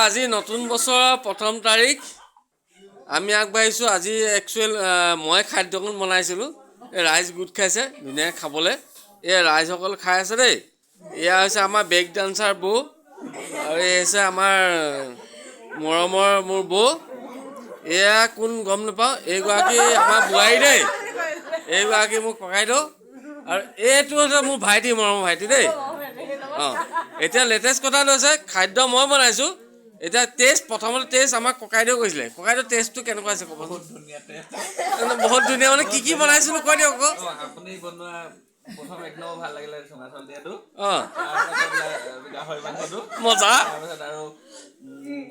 আজি নতুন বছৰৰ প্ৰথম তাৰিখ আমি আগবাঢ়িছোঁ। আজি একচুৱেল মই খাদ্যকণ বনাইছিলোঁ। এই ৰাইজ গোট খাইছে ধুনীয়াকৈ খাবলৈ। এই ৰাইজসকল খাই আছে দেই। এয়া হৈছে আমাৰ বেক ডান্সাৰ বৌ আৰু এই হৈছে আমাৰ মৰমৰ মোৰ বৌ। এয়া কোন গম নাপাওঁ, এইগৰাকী আমাৰ বোৱাৰী দেই, এইগৰাকী মোৰ ককাইদেউ আৰু এইটো হৈছে মোৰ ভাইটি, মৰমৰ ভাইটি দেই। এতিয়া লেটেষ্ট কথা হৈছে খাদ্য মই বনাইছোঁ। এতিয়া টেষ্ট প্ৰথমতে টেষ্ট আমাক ককাইদেউ কৈছিলে। ককাইদেউ টেষ্টটো কেনেকুৱা আছে ক'ব? বহুত ধুনীয়া টেষ্ট, বহুত ধুনীয়া। মানে কি বনাইছিলোঁ কৈ দিয়ক আকৌ। আপুনি বনোৱা প্ৰথম এক নম্বৰ ভাল লাগিলে চুঙা চাউল দিয়াটো, অঁ গাহৰি মাংসটো মজা। তাৰপিছত আৰু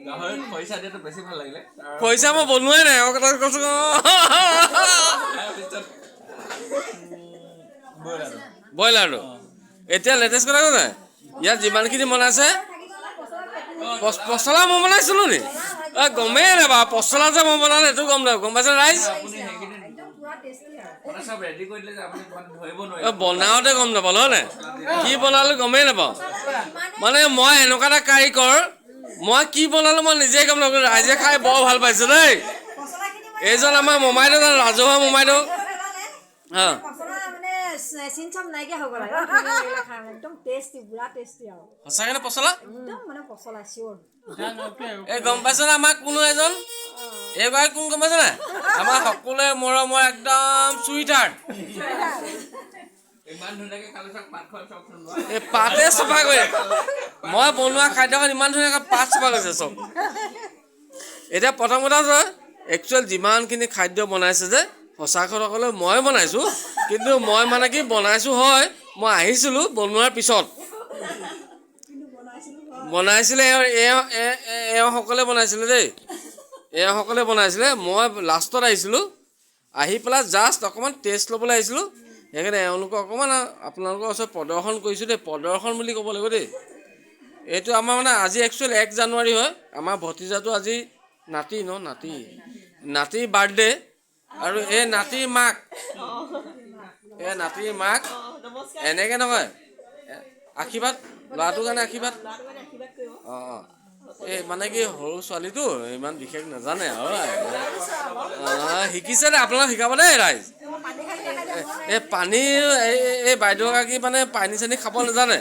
গাহৰি খৰিচা দিয়াটো বেছি ভাল লাগিলে। খৰিচা মই বনোৱাই নাই আৰু কথা কৈছোঁ। তাৰপিছত ব্ৰইলাৰটো এতিয়া লেটেষ্ট কথা কৈছে নাই, ইয়াত যিমানখিনি বনাইছে পচলা মই বনাইছিলোঁ নি? গমেই নাপাওঁ পচলা যে মই বনালোঁ সেইটো গম নাপাওঁ। গম পাইছে ৰাইজ? বনাওঁতে গম নাপালোঁ হয় নাই? কি বনালোঁ গমেই নাপাওঁ। মানে মই এনেকুৱা এটা কাৰিকৰ, মই কি বনালোঁ মই নিজেই গম নাপাওঁ। ৰাইজে খাই বৰ ভাল পাইছে দেই। এইজন আমাৰ মোমাইদেউ, ৰাজহুৱা মোমাইদেউ। হা সঁচাকৈ পচলা এই গম পাইছে না? আমাৰ কোনো এজন এইবাৰ কোন গম পাইছে নাই? আমাৰ সকলোৱে মৰমৰ একদম চুইটাৰ। এই পাতে চফা কৰি মই বনোৱা খাদ্যখন ইমান ধুনীয়াকৈ পাত চফা কৰিছে চব। এতিয়া প্ৰথম কথা হৈছে একচুৱেল যিমানখিনি খাদ্য বনাইছে যে সঁচা কথা ক'লে মই বনাইছোঁ, কিন্তু মই মানে কি বনাইছোঁ হয়, মই আহিছিলোঁ বনোৱাৰ পিছত বনাইছিলে এওঁসকলে বনাইছিলে দেই, এওঁসকলে বনাইছিলে। মই লাষ্টত আহিছিলোঁ, আহি পেলাই জাষ্ট অকণমান টেষ্ট ল'বলৈ আহিছিলোঁ। সেইকাৰণে এওঁলোকক অকণমান আপোনালোকৰ ওচৰত প্ৰদৰ্শন কৰিছোঁ দেই। প্ৰদৰ্শন বুলি ক'ব লাগিব দেই। এইটো আমাৰ মানে আজি একচুৱেল 1 জানুৱাৰী হয়। আমাৰ ভতিজাটো আজি নাতিৰ বাৰ্থডে আৰু এই নাতিৰ মাক, এনেকৈ নকয় আশীৰ্বাদ ল'ৰাটোৰ কাৰণে আশীৰ্বাদ। অঁ এই মানে কি সৰু ছোৱালীটো ইমান বিশেষ নাজানে আৰু শিকিছে দে। আপোনালোক শিকাব দেই ৰাইজ। এই পানী এই বাইদেউগৰাকী মানে পানী চানী খাব নাজানে।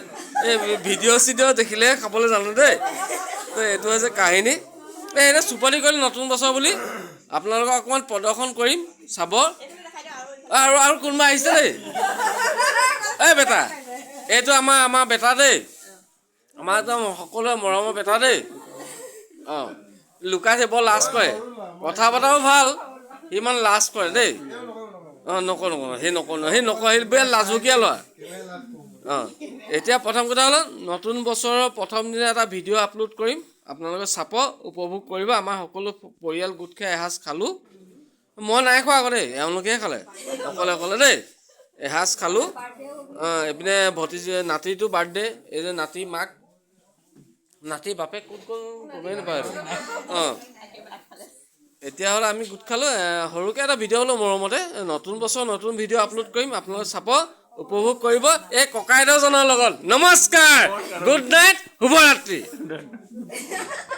এই ভিডিঅ' চিডিঅ' দেখিলেহে খাবলৈ জানো দেই। তো এইটো হৈছে কাহিনী। এই চুপালি কৰিলে নতুন বছৰ বুলি আপোনালোকক অকণমান প্ৰদৰ্শন কৰিম চাব। আৰু কোনোবা আহিছে দেই। এই বেটা, এইটো আমাৰ বেটা দেই, আমাৰ একদম সকলোৱে মৰমৰ বেটা দেই। অঁ লুকাইছে, বৰ লাজ কৰে, কথা বতৰাও ভাল, ইমান লাজ কৰে দেই। অঁ নকওঁ সেই বিৰাট লাজুকীয়া ল'ৰা। অঁ এতিয়া প্ৰথম কথা হ'ল নতুন বছৰৰ প্ৰথম দিনা এটা ভিডিঅ' আপলোড কৰিম, আপোনালোকে চাব, উপভোগ কৰিব। আমাৰ সকলো পৰিয়াল গোট খাই এসাঁজ খালোঁ। মই নাই খোৱা আকৌ দেই, এওঁলোকেহে খালে অকলে দেই। এসাঁজ খালোঁ। এইপিনে নাতিটো বাৰ্থডে, এই যে নাতি মাক, নাতি বাপেক ক'ত গ'ল গমেই নাপায়। অঁ এতিয়া হ'লে আমি গোট খালোঁ, সৰুকৈ এটা ভিডিঅ' হ'লোঁ মৰমতে। নতুন বছৰ নতুন ভিডিঅ' আপলোড কৰিম, আপোনালোকে চাব, উপভোগ কৰিব। এই ককাইদেউজনৰ লগত নমস্কাৰ, গুড নাইট, শুভৰাত্ৰি।